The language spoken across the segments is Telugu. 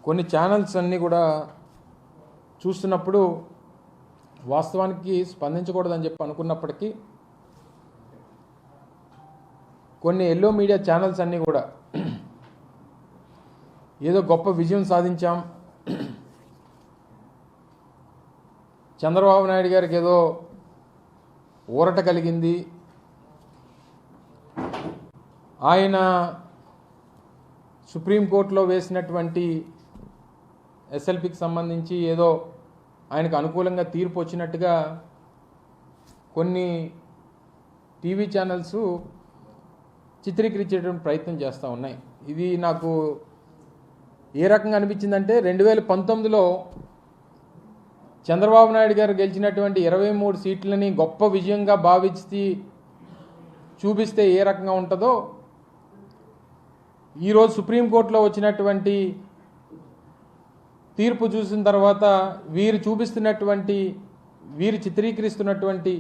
కొన్ని ఛానల్స్ అన్నీ కూడా చూస్తున్నప్పుడు వాస్తవానికి స్పందించకూడదని చెప్పి అనుకున్నప్పటికీ కొన్ని ఎల్లో మీడియా ఛానల్స్ అన్నీ కూడా ఏదో గొప్ప విజయం సాధించాం, చంద్రబాబు నాయుడు గారికి ఏదో ఊరట కలిగింది, ఆయన సుప్రీంకోర్టులో వేసినటువంటి ఎస్ఎల్పికి సంబంధించి ఏదో ఆయనకు అనుకూలంగా తీర్పు వచ్చినట్టుగా కొన్ని టీవీ ఛానల్స్ చిత్రీకరించేటువంటి ప్రయత్నం చేస్తూ ఉన్నాయి. ఇది నాకు ఏ రకంగా అనిపించిందంటే 2019లో చంద్రబాబు నాయుడు గారు గెలిచినటువంటి 23 సీట్లని గొప్ప విజయంగా భావించి చూపిస్తే ఏ రకంగా ఉంటుందో ఈరోజు సుప్రీంకోర్టులో వచ్చినటువంటి తీర్పు చూసిన తర్వాత వీరు చూపిస్తున్నటువంటి, వీరు చిత్రీకరిస్తున్నటువంటి,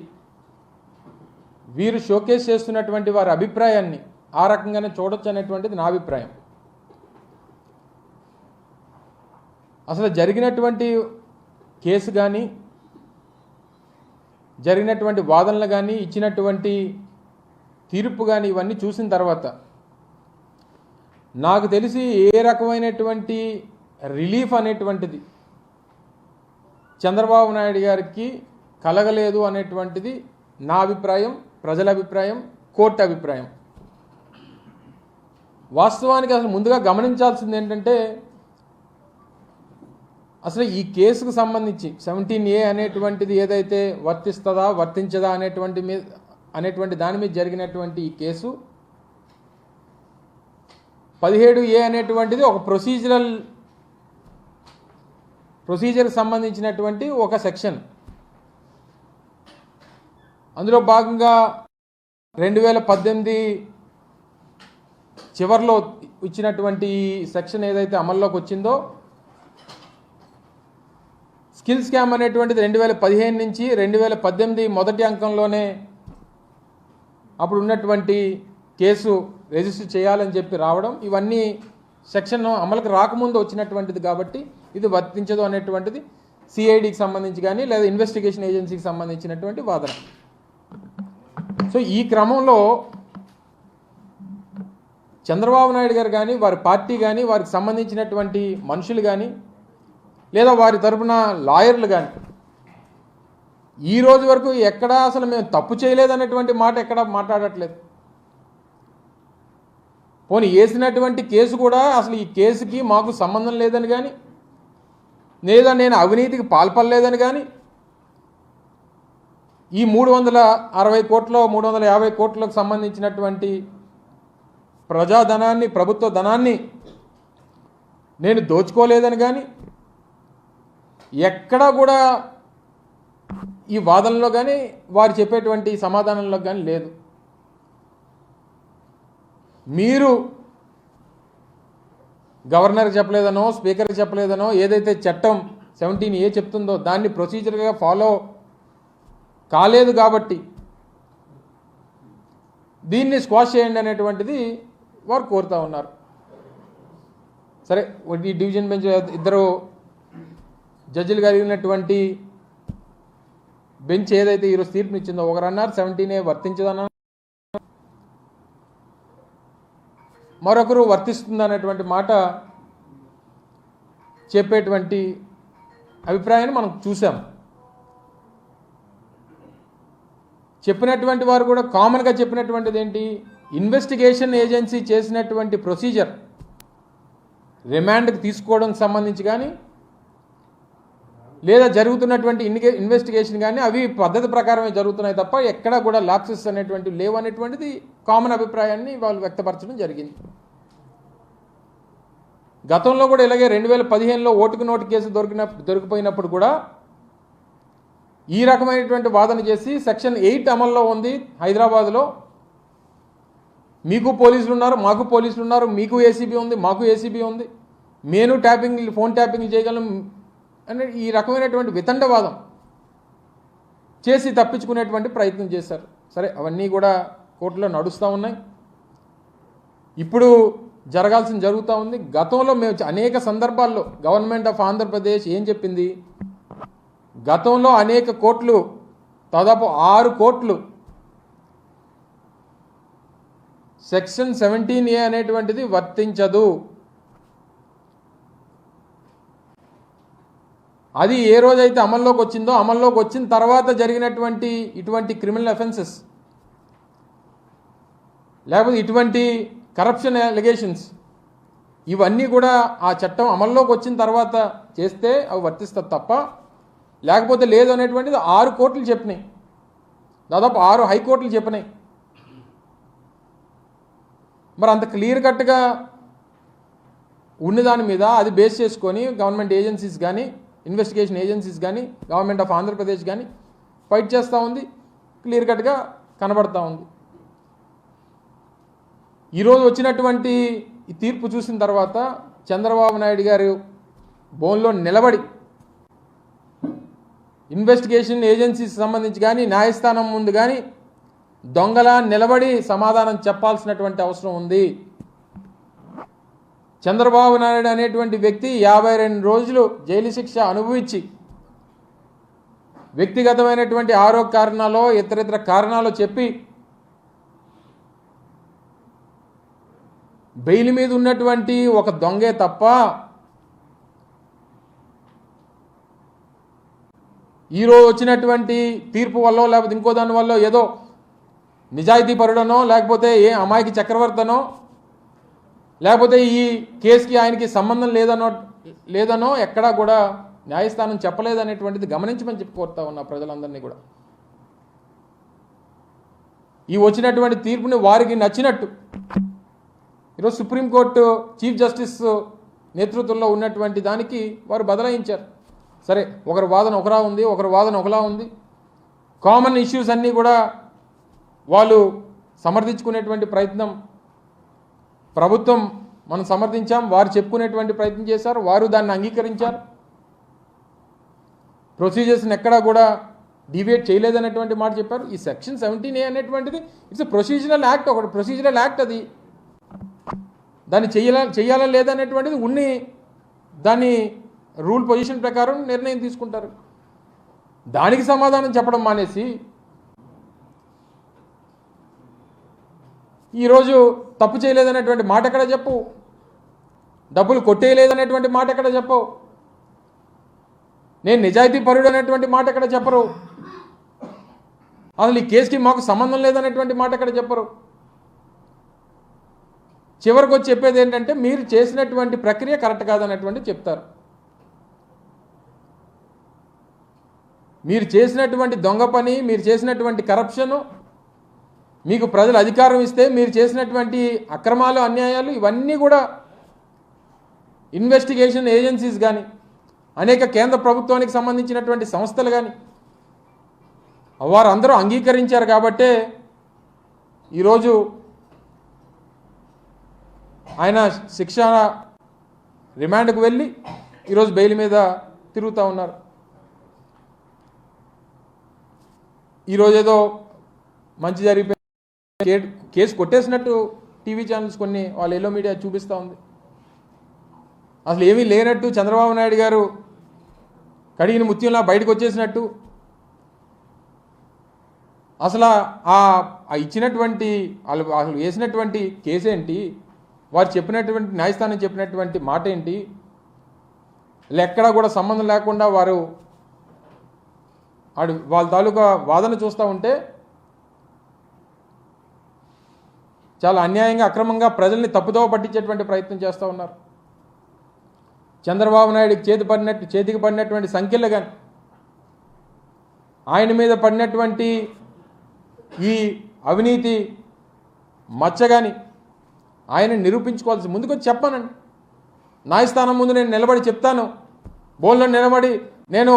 వీరు షోకేస్ చేస్తున్నటువంటి వారి అభిప్రాయాన్ని ఆ రకంగానే చూడొచ్చు అనేటువంటిది నా అభిప్రాయం. అసలు జరిగినటువంటి కేసు కానీ, జరిగినటువంటి వాదనలు కానీ, ఇచ్చినటువంటి తీర్పు కానీ ఇవన్నీ చూసిన తర్వాత నాకు తెలిసి ఏ రకమైనటువంటి రిలీఫ్ అనేటువంటిది చంద్రబాబు నాయుడు గారికి కలగలేదు అనేటువంటిది నా అభిప్రాయం, ప్రజల అభిప్రాయం, కోర్టు అభిప్రాయం. వాస్తవానికి అసలు ముందుగా గమనించాల్సింది ఏంటంటే అసలు ఈ కేసుకు సంబంధించి 17A అనేటువంటిది ఏదైతే వర్తిస్తుందా వర్తించదా అనేటువంటి దాని మీద జరిగినటువంటి ఈ కేసు 17A అనేటువంటిది ఒక ప్రొసీజర్కి సంబంధించినటువంటి ఒక సెక్షన్. అందులో భాగంగా 2018 చివరిలో ఇచ్చినటువంటి సెక్షన్ ఏదైతే అమల్లోకి వచ్చిందో, స్కిల్ స్కామ్ అనేటువంటిది 2015 నుంచి 2018 మొదటి అంకంలోనే అప్పుడు ఉన్నటువంటి కేసు రిజిస్టర్ చేయాలని చెప్పి రావడం, ఇవన్నీ సెక్షన్ అమలుకు రాకముందు వచ్చినటువంటిది కాబట్టి ఇది వర్తించదు అనేటువంటిది సిఐడికి సంబంధించి కానీ లేదా ఇన్వెస్టిగేషన్ ఏజెన్సీకి సంబంధించినటువంటి వాదన. సో ఈ క్రమంలో చంద్రబాబు నాయుడు గారు కానీ, వారి పార్టీ కానీ, వారికి సంబంధించినటువంటి మనుషులు కానీ, లేదా వారి తరపున లాయర్లు కానీ ఈ రోజు వరకు ఎక్కడా అసలు మేము తప్పు చేయలేదనేటువంటి మాట ఎక్కడా మాట్లాడట్లేదు. పోనీ వేసినటువంటి కేసు కూడా అసలు ఈ కేసుకి మాకు సంబంధం లేదని కానీ, లేదా నేను అవినీతికి పాల్పడలేదని కానీ, ఈ 360 కోట్ల 350 కోట్లకు సంబంధించినటువంటి ప్రజాధనాన్ని, ప్రభుత్వ ధనాన్ని నేను దోచుకోలేదని కానీ ఎక్కడా కూడా ఈ వాదనలో కానీ వారు చెప్పేటువంటి సమాధానంలో కానీ లేదు. మీరు గవర్నర్కి చెప్పలేదనో, స్పీకర్కి చెప్పలేదనో, ఏదైతే చట్టం 17A చెప్తుందో దాన్ని ప్రొసీజర్గా ఫాలో కాలేదు కాబట్టి దీన్ని స్క్వాష్ చేయండి అనేటువంటిది వారు కోరుతూ ఉన్నారు. సరే, ఈ డివిజన్ బెంచ్ ఇద్దరు జడ్జిలు కలిగినటువంటి బెంచ్ ఏదైతే ఈరోజు తీర్పునిచ్చిందో, ఒకరు అన్నారు 17A వర్తించదన్నారు, మరొకరు వర్తిస్తుంది అనేటువంటి మాట చెప్పేటువంటి అభిప్రాయాన్ని మనం చూసాం. చెప్పినటువంటి వారు కూడా కామన్గా చెప్పినటువంటిది ఏంటి, ఇన్వెస్టిగేషన్ ఏజెన్సీ చేసినటువంటి ప్రొసీజర్ రిమాండ్కి తీసుకోవడానికి సంబంధించి కానీ, లేదా జరుగుతున్నటువంటి ఇన్వెస్టిగేషన్ కానీ అవి పద్ధతి ప్రకారమే జరుగుతున్నాయి తప్ప ఎక్కడా కూడా లాప్సెస్ అనేటువంటివి లేవు అనేటువంటిది కామన్ అభిప్రాయాన్ని వాళ్ళు వ్యక్తపరచడం జరిగింది. గతంలో కూడా ఇలాగే 2015లో ఓటుకు నోటు కేసు దొరికిపోయినప్పుడు కూడా ఈ రకమైనటువంటి వాదన చేసి సెక్షన్ 8 అమల్లో ఉంది హైదరాబాద్లో, మీకు పోలీసులు ఉన్నారు, మాకు పోలీసులు ఉన్నారు, మీకు ఏసీబీ ఉంది, మాకు ఏసీబీ ఉంది, మేము ఫోన్ ట్యాపింగ్ చేయగలం అని ఈ రకమైనటువంటి వితండవాదం చేసి తప్పించుకునేటువంటి ప్రయత్నం చేశారు. సరే, అవన్నీ కూడా కోర్టులో నడుస్తూ ఉన్నాయి. ఇప్పుడు జరుగుతూ ఉంది. గతంలో మేము అనేక సందర్భాల్లో గవర్నమెంట్ ఆఫ్ ఆంధ్రప్రదేశ్ ఏం చెప్పింది, గతంలో అనేక కోట్లు, దాదాపు 6 కోట్లు సెక్షన్ 17A అనేటువంటిది వర్తించదు. అది ఏ రోజైతే అమల్లోకి వచ్చిందో, అమల్లోకి వచ్చిన తర్వాత జరిగినటువంటి ఇటువంటి క్రిమినల్ అఫెన్సెస్ లేకపోతే ఇటువంటి కరప్షన్ అలిగేషన్స్ ఇవన్నీ కూడా ఆ చట్టం అమల్లోకి వచ్చిన తర్వాత చేస్తే అవి వర్తిస్తుంది తప్ప, లేకపోతే లేదు అనేటువంటిది 6 కోర్టులు చెప్పినాయి, దాదాపు 6 హైకోర్టులు చెప్పినాయి. మరి అంత క్లియర్ కట్గా ఉన్నదాని మీద అది బేస్ చేసుకొని గవర్నమెంట్ ఏజెన్సీస్ కానీ, ఇన్వెస్టిగేషన్ ఏజెన్సీస్ కానీ, గవర్నమెంట్ ఆఫ్ ఆంధ్రప్రదేశ్ కానీ ఫైట్ చేస్తూ ఉంది, క్లియర్ కట్గా కనబడతా ఉంది. ఈరోజు వచ్చినటువంటి ఈ తీర్పు చూసిన తర్వాత చంద్రబాబు నాయుడు గారు బోన్లో నిలబడి ఇన్వెస్టిగేషన్ ఏజెన్సీస్ సంబంధించి కానీ, న్యాయస్థానం ముందు కానీ దొంగలా నిలబడి సమాధానం చెప్పాల్సినటువంటి అవసరం ఉంది. చంద్రబాబు నాయుడు అనేటువంటి వ్యక్తి 52 రోజులు జైలు శిక్ష అనుభవించి వ్యక్తిగతమైనటువంటి ఆరోగ్య కారణాలు, ఇతరితర కారణాలు చెప్పి బెయిల్ మీద ఉన్నటువంటి ఒక దొంగే తప్ప ఈరోజు వచ్చినటువంటి తీర్పు వల్ల లేకపోతే ఇంకో దాని వల్ల ఏదో నిజాయితీ పరుడనో లేకపోతే అమాయకి చక్రవర్తనో లేకపోతే ఈ కేసుకి ఆయనకి సంబంధం లేదనో ఎక్కడా కూడా న్యాయస్థానం చెప్పలేదనేటువంటిది గమనించమని చెప్పి కోరుతా ఉన్నా ప్రజలందరినీ కూడా. ఈ వచ్చినటువంటి తీర్పుని వారికి నచ్చినట్టు ఈరోజు సుప్రీంకోర్టు చీఫ్ జస్టిస్ నేతృత్వంలో ఉన్నటువంటి దానికి వారు బదలాయించారు. సరే, ఒకరి వాదన ఒకలా ఉంది, ఒకరి వాదన ఒకలా ఉంది. కామన్ ఇష్యూస్ అన్నీ కూడా వాళ్ళు సమర్థించుకునేటువంటి ప్రయత్నం, ప్రభుత్వం మనం సమర్థించాం, వారు చెప్పుకునేటువంటి ప్రయత్నం చేశారు, వారు దాన్ని అంగీకరించారు. ప్రొసీజర్స్ని ఎక్కడా కూడా డివియేట్ చేయలేదనేటువంటి మాట చెప్పారు. ఈ సెక్షన్ 17A అనేటువంటిది ఇట్స్ ప్రొసీజరల్ యాక్ట్, ఒకటి ప్రొసీజరల్ యాక్ట్. అది దాన్ని చెయ్యాలా లేదనేటువంటిది దాన్ని రూల్ పొజిషన్ ప్రకారం నిర్ణయం తీసుకుంటారు. దానికి సమాధానం చెప్పడం మానేసి ఈరోజు తప్పు చేయలేదనేటువంటి మాట ఎక్కడ చెప్పు, డబ్బులు కొట్టేయలేదనేటువంటి మాట ఎక్కడ చెప్పవు, నేను నిజాయితీ పరుడు అనేటువంటి మాట ఎక్కడ చెప్పరు, అసలు ఈ కేసుకి మాకు సంబంధం లేదనేటువంటి మాట ఎక్కడ చెప్పరు. చివరికి వచ్చి చెప్పేది ఏంటంటే మీరు చేసినటువంటి ప్రక్రియ కరెక్ట్ కాదనేటువంటి చెప్తారు. మీరు చేసినటువంటి దొంగ పని, మీరు చేసినటువంటి కరప్షను, మీకు ప్రజలు అధికారం ఇస్తే మీరు చేసినటువంటి అక్రమాలు, అన్యాయాలు ఇవన్నీ కూడా ఇన్వెస్టిగేషన్ ఏజెన్సీస్ కానీ, అనేక కేంద్ర ప్రభుత్వానికి సంబంధించినటువంటి సంస్థలు కానీ వారందరూ అంగీకరించారు. కాబట్టే ఈరోజు ఆయన శిక్ష రిమాండ్కు వెళ్ళి ఈరోజు బెయిల్ మీద తిరుగుతూ ఉన్నారు. ఈరోజు ఏదో మంచి జరిగిపోయి కేసు కొట్టేసినట్టు టీవీ ఛానల్స్ కొన్ని వాళ్ళ ఎల్లో మీడియా చూపిస్తూ ఉంది. అసలు ఏమీ లేనట్టు చంద్రబాబు నాయుడు గారు కడిగిన ముత్యంలా బయటకు వచ్చేసినట్టు, అసలు ఇచ్చినటువంటి అసలు వేసినటువంటి కేసు ఏంటి, వారు చెప్పినటువంటి న్యాయస్థానం చెప్పినటువంటి మాట ఏంటి, ఎక్కడా కూడా సంబంధం లేకుండా వాళ్ళ తాలూకా వాదన చూస్తూ ఉంటే చాలా అన్యాయంగా, అక్రమంగా ప్రజల్ని తప్పుదోవ పట్టించేటువంటి ప్రయత్నం చేస్తూ ఉన్నారు. చంద్రబాబు నాయుడికి చేతికి పడినటువంటి సంఖ్యలు కానీ, ఆయన మీద పడినటువంటి ఈ అవినీతి మచ్చ కానీ ఆయన నిరూపించుకోవాల్సి ముందుకొచ్చి చెప్పానండి. న్యాయస్థానం ముందు నేను నిలబడి చెప్తాను, బోల్లో నిలబడి నేను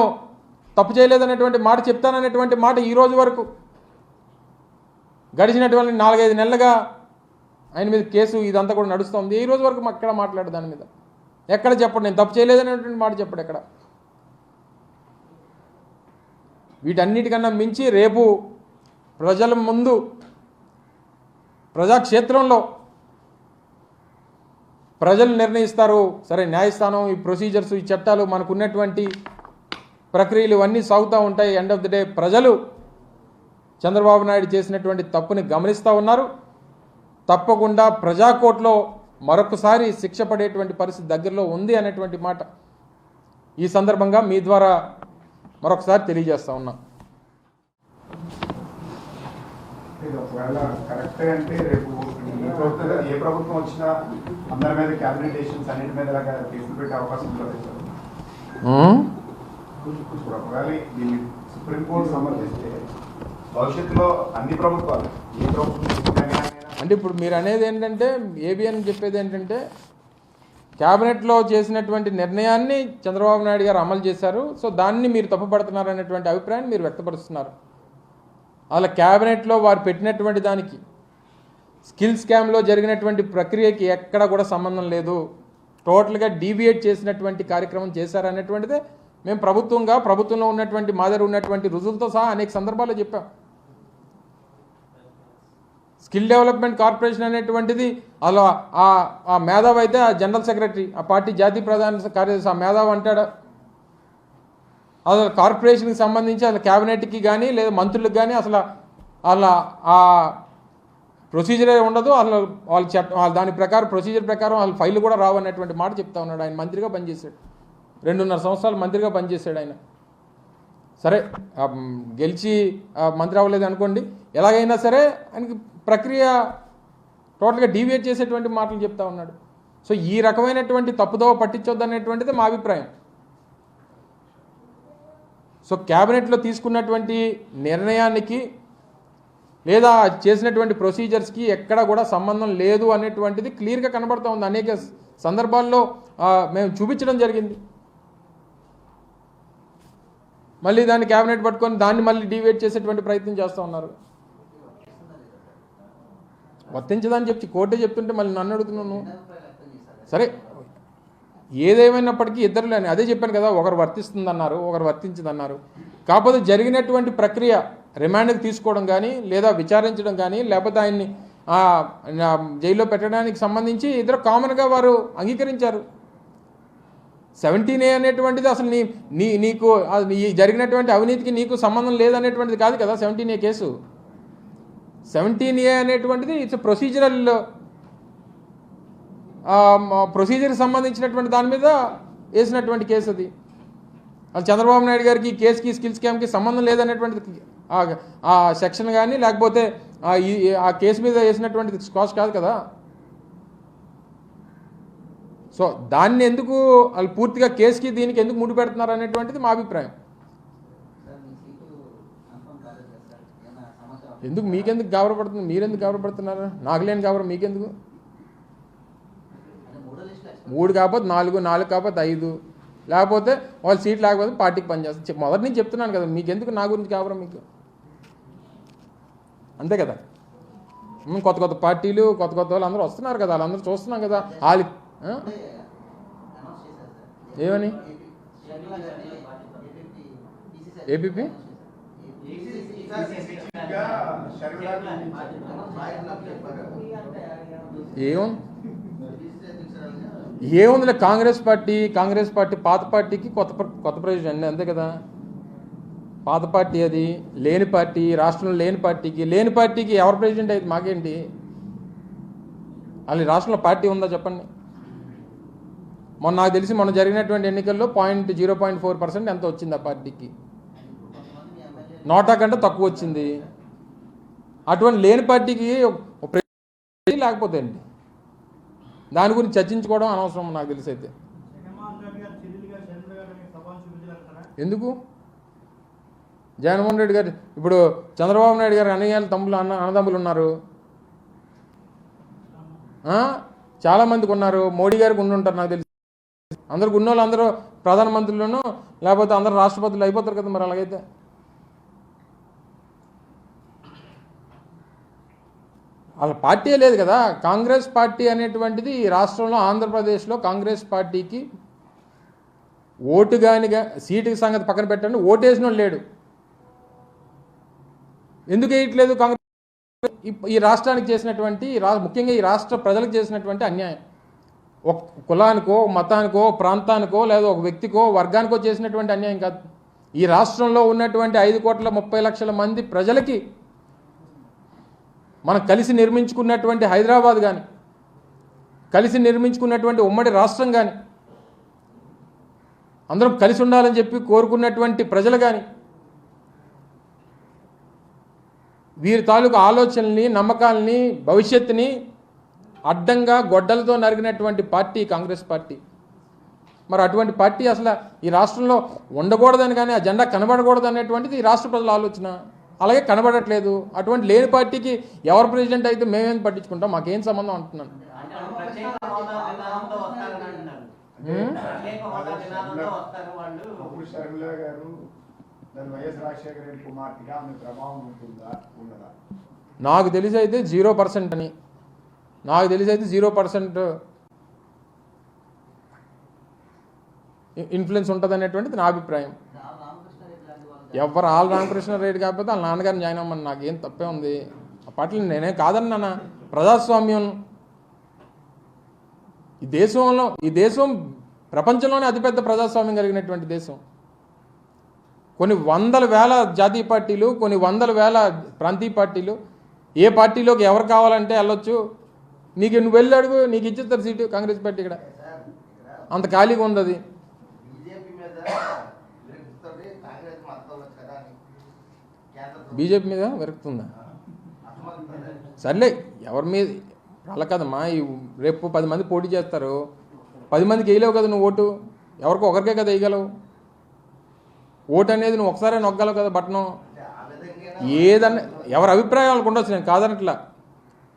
తప్పు చేయలేదనేటువంటి మాట చెప్తాననేటువంటి మాట ఈ రోజు వరకు గడిచినటువంటి 4-5 నెలలుగా ఆయన మీద కేసు ఇదంతా కూడా నడుస్తుంది. ఈ రోజు వరకు ఎక్కడ మాట్లాడు దాని మీద, ఎక్కడ చెప్పడు నేను తప్పు చేయలేదనేటువంటి మాట చెప్పడు ఎక్కడ. వీటన్నిటికన్నా మించి రేపు ప్రజల ముందు ప్రజాక్షేత్రంలో ప్రజలు నిర్ణయిస్తారు. సరే, న్యాయస్థానం, ఈ ప్రొసీజర్స్, ఈ చట్టాలు, మనకున్నటువంటి ప్రక్రియలు ఇవన్నీ సాగుతూ ఉంటాయి. ఎండ్ ఆఫ్ ది డే ప్రజలు చంద్రబాబు నాయుడు చేసినటువంటి తప్పుని గమనిస్తూ ఉన్నారు. తప్పకుండా ప్రజాకోర్టులో మరొకసారి శిక్ష పడేటువంటి పరిస్థితి దగ్గరలో ఉంది అనేటువంటి మాట ఈ సందర్భంగా మీ ద్వారా మరొకసారి తెలియజేస్తా ఉన్నా. ఒకవేళ కరెక్టే అంటే రేపు ఏ ప్రభుత్వం వచ్చినా అందరి మీద క్యాబినెట్ డెసిషన్స్ అన్నిటి మీద కేసులు పెట్టే అవకాశం ఉంటుంది సార్. ఇప్పుడు ఒకవేళ దీన్ని సుప్రీంకోర్టు సమర్థిస్తే భవిష్యత్తులో అన్ని ప్రభుత్వాలు ఏ ప్రభుత్వం అంటే ఇప్పుడు మీరు అనేది ఏంటంటే, ఏబిఎన్ చెప్పేది ఏంటంటే, క్యాబినెట్లో చేసినటువంటి నిర్ణయాన్ని చంద్రబాబు నాయుడు గారు అమలు చేశారు. సో దాన్ని మీరు తప్పుపడుతున్నారు అనేటువంటి అభిప్రాయాన్ని మీరు వ్యక్తపరుస్తున్నారు. అలా క్యాబినెట్లో వారు పెట్టినటువంటి దానికి స్కిల్ స్కామ్లో జరిగినటువంటి ప్రక్రియకి ఎక్కడ కూడా సంబంధం లేదు. టోటల్గా డీవియేట్ చేసినటువంటి కార్యక్రమం చేశారనేటువంటిదే మేము ప్రభుత్వంలో ఉన్నటువంటి మా దగ్గర ఉన్నటువంటి రుజువులతో సహా అనేక సందర్భాల్లో చెప్పాం. స్కిల్ డెవలప్మెంట్ కార్పొరేషన్ అనేటువంటిది అలా ఆ మేధావి అయితే ఆ జనరల్ సెక్రటరీ, ఆ పార్టీ జాతీయ ప్రధాన కార్యదర్శి ఆ మేధావి అంటాడు. అసలు కార్పొరేషన్కి సంబంధించి అసలు క్యాబినెట్కి కానీ లేదా మంత్రులకు కానీ అసలు అలా ఆ ప్రొసీజరే ఉండదు. అసలు వాళ్ళ దాని ప్రకారం ప్రొసీజర్ ప్రకారం వాళ్ళ ఫైల్ కూడా రావు అనేటువంటి మాట చెప్తా ఉన్నాడు. ఆయన మంత్రిగా పనిచేశాడు, 2.5 సంవత్సరాలు మంత్రిగా పనిచేశాడు ఆయన. సరే, గెలిచి మంత్రి అవ్వలేదు అనుకోండి, ఎలాగైనా సరే ఆయనకి ప్రక్రియ టోటల్గా డీవియేట్ చేసేటువంటి మాటలు చెప్తా ఉన్నాడు. సో ఈ రకమైనటువంటి తప్పుదోవ పట్టించొద్దు అనేటువంటిది మా అభిప్రాయం. సో క్యాబినెట్లో తీసుకున్నటువంటి నిర్ణయానికి లేదా చేసినటువంటి ప్రొసీజర్స్కి ఎక్కడ కూడా సంబంధం లేదు అనేటువంటిది క్లియర్గా కనబడుతూ ఉంది. అనేక సందర్భాల్లో మేము చూపించడం జరిగింది. మళ్ళీ దాన్ని క్యాబినెట్ పట్టుకొని దాన్ని మళ్ళీ డీవియేట్ చేసేటువంటి ప్రయత్నం చేస్తూ ఉన్నారు. వర్తించదని చెప్పి కోర్టే చెప్తుంటే మళ్ళీ నన్ను అడుగుతున్నాను. సరే, ఏదేమైనప్పటికీ ఇద్దరులేని అదే చెప్పాను కదా, ఒకరు వర్తిస్తుందన్నారు, ఒకరు వర్తించదన్నారు. కాకపోతే జరిగినటువంటి ప్రక్రియ రిమాండ్కి తీసుకోవడం కానీ లేదా విచారించడం కానీ లేకపోతే ఆయన్ని జైల్లో పెట్టడానికి సంబంధించి ఇద్దరు కామన్గా వారు అంగీకరించారు. 17A అనేటువంటిది అసలు నీకు జరిగినటువంటి అవినీతికి నీకు సంబంధం లేదనేటువంటిది కాదు కదా 17A కేసు. 17A అనేటువంటిది ఇట్స్ ప్రొసీజర్కి సంబంధించినటువంటి దాని మీద వేసినటువంటి కేసు అది. అది చంద్రబాబు నాయుడు గారికి ఈ కేసుకి స్కిల్ స్కామ్కి సంబంధం లేదనేటువంటిది ఆ సెక్షన్ కానీ లేకపోతే ఆ కేసు మీద వేసినటువంటిది స్కాష్ కాదు కదా. సో దాన్ని ఎందుకు వాళ్ళు పూర్తిగా కేసుకి దీనికి ఎందుకు ముడి పెడుతున్నారు అనేటువంటిది మా అభిప్రాయం. ఎందుకు మీకెందుకు గౌరవపడుతుంది? మీరెందుకు గౌరవపడుతున్నారు? నాకు లేని గౌరవం మీకెందుకు? 3 కాకపోతే 4, 4 కాకపోతే 5, లేకపోతే వాళ్ళు సీట్ లేకపోతే పార్టీకి పనిచేస్తారు. మొదటి నుంచి చెప్తున్నాను కదా, మీకెందుకు నా గురించి గౌరవం? మీకు అంతే కదా. కొత్త పార్టీలు కొత్త వాళ్ళు అందరూ వస్తున్నారు కదా, వాళ్ళందరూ చూస్తున్నాం కదా. వాళ్ళు ఏమని ఏపీపీ ఏముందిలే, కాంగ్రెస్ పార్టీ పాత పార్టీకి కొత్త ప్రెసిడెంట్ అంతే కదా. పాత పార్టీ అది, లేని పార్టీ, రాష్ట్రంలో లేని పార్టీకి ఎవరు ప్రెసిడెంట్ అయితే మాకేంటి? అది రాష్ట్రంలో పార్టీ ఉందా చెప్పండి. నాకు తెలిసి మొన్న జరిగినటువంటి ఎన్నికల్లో 0.4% ఎంత వచ్చింది ఆ పార్టీకి, నోటా కంటే తక్కువ వచ్చింది. అటువంటి లేని పార్టీకి లేకపోతే అండి దాని గురించి చర్చించుకోవడం అనవసరం నాకు తెలిసి. అయితే ఎందుకు జగన్మోహన్ రెడ్డి గారు ఇప్పుడు చంద్రబాబు నాయుడు గారు అన్నదమ్ములు ఉన్నారు, చాలామందికి ఉన్నారు. మోడీ గారికి ఉండుంటారు నాకు తెలిసి. అందరికి ఉన్న వాళ్ళు అందరూ ప్రధానమంత్రులను లేకపోతే అందరూ రాష్ట్రపతులు అయిపోతారు కదా. మరి అలాగైతే వాళ్ళ పార్టీయే లేదు కదా. కాంగ్రెస్ పార్టీ అనేటువంటిది ఈ రాష్ట్రంలో ఆంధ్రప్రదేశ్లో కాంగ్రెస్ పార్టీకి ఓటు కానీ సీటు సంగతి పక్కన పెట్టండి, ఓటేసిన లేడు. ఎందుకు వేయట్లేదు? కాంగ్రెస్ ఈ రాష్ట్రానికి చేసినటువంటి ముఖ్యంగా ఈ రాష్ట్ర ప్రజలకు చేసినటువంటి అన్యాయం. ఒక కులానికో మతానికో ప్రాంతానికో లేదా ఒక వ్యక్తికో వర్గానికో చేసినటువంటి అన్యాయం కాదు. ఈ రాష్ట్రంలో ఉన్నటువంటి 5,30,00,000 మంది ప్రజలకి మనం కలిసి నిర్మించుకున్నటువంటి హైదరాబాద్ కానీ, కలిసి నిర్మించుకున్నటువంటి ఉమ్మడి రాష్ట్రం కానీ, అందరం కలిసి ఉండాలని చెప్పి కోరుకున్నటువంటి ప్రజలు కానీ, వీరి తాలూకు ఆలోచనల్ని, నమ్మకాలని, భవిష్యత్తుని అడ్డంగా గొడ్డలతో నరిగినటువంటి పార్టీ కాంగ్రెస్ పార్టీ. మరి అటువంటి పార్టీ అసలు ఈ రాష్ట్రంలో ఉండకూడదని కానీ, ఆ జెండా కనబడకూడదు అనేటువంటిది ఈ రాష్ట్ర ప్రజల ఆలోచన. అలాగే కనబడట్లేదు. అటువంటి లేని పార్టీకి ఎవరు ప్రెసిడెంట్ అయితే మేమేం పట్టించుకుంటాం, మాకేం సంబంధం అంటున్నాను. షర్మిల గారు వైఎస్ రాజశేఖర రెడ్డి కుమార్తెగా ఆమె ప్రభావం ఉంటుందా ఉండదా? నాకు తెలిసి అయితే 0% అని, నాకు తెలిసి అయితే 0% ఇన్ఫ్లుయెన్స్ ఉంటుంది అనేటువంటిది నా అభిప్రాయం. ఎవరు ఆల్ రామకృష్ణారెడ్డి కాకపోతే వాళ్ళ నాన్నగారిని జాయిన్ అవ్వమని నాకేం తప్పే ఉంది. ఆ పార్టీలు నేనేం కాదన్నా. ప్రజాస్వామ్యం ఈ దేశం ప్రపంచంలోనే అతిపెద్ద ప్రజాస్వామ్యం కలిగినటువంటి దేశం. కొన్ని వందల వేల జాతీయ పార్టీలు, కొన్ని వందల వేల ప్రాంతీయ పార్టీలు, ఏ పార్టీలోకి ఎవరు కావాలంటే వెళ్ళొచ్చు. నువ్వు వెళ్ళి అడుగు, నీకు ఇచ్చేస్తారు సీటు. కాంగ్రెస్ పార్టీ ఇక్కడ అంత ఖాళీగా ఉంది. అది బీజేపీ మీద విరక్తుందా? సర్లే, ఎవరి మీద అలా కదమ్మా. రేపు 10 మంది పోటీ చేస్తారు. 10 మందికి వేయలేవు కదా నువ్వు ఓటు. ఎవరికో ఒకరికే కదా వేయగలవు. ఓటు అనేది నువ్వు ఒకసారి నొక్కగలవు కదా బట్టను. ఏదన్నా ఎవరి అభిప్రాయాలకు ఉండొచ్చు, నేను కాదనట్లా.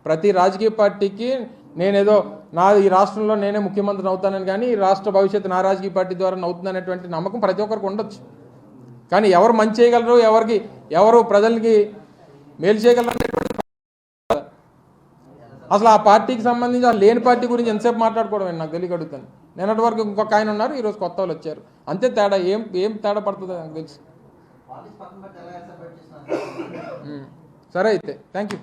ప్రతి రాజకీయ పార్టీకి నేనేదో ఈ రాష్ట్రంలో నేనే ముఖ్యమంత్రిని అవుతానని కానీ, ఈ రాష్ట్ర భవిష్యత్తు నా రాజకీయ పార్టీ ద్వారా అవుతుందనేటువంటి నమ్మకం ప్రతి ఒక్కరికి ఉండొచ్చు. కానీ ఎవరు మంచి చేయగలరు, ఎవరు ప్రజలకి మేలు చేయగలరు అనేటువంటి అసలు ఆ పార్టీకి సంబంధించి లేని పార్టీ గురించి ఎంతసేపు మాట్లాడుకోవడం నాకు తెలియక అడుగుతాను. నిన్నటి వరకు ఇంకొక ఆయన ఉన్నారు, ఈరోజు కొత్త వాళ్ళు వచ్చారు. అంతే తేడా. ఏం తేడా పడుతుందో నాకు తెలుసు. సరే అయితే థ్యాంక్ యూ.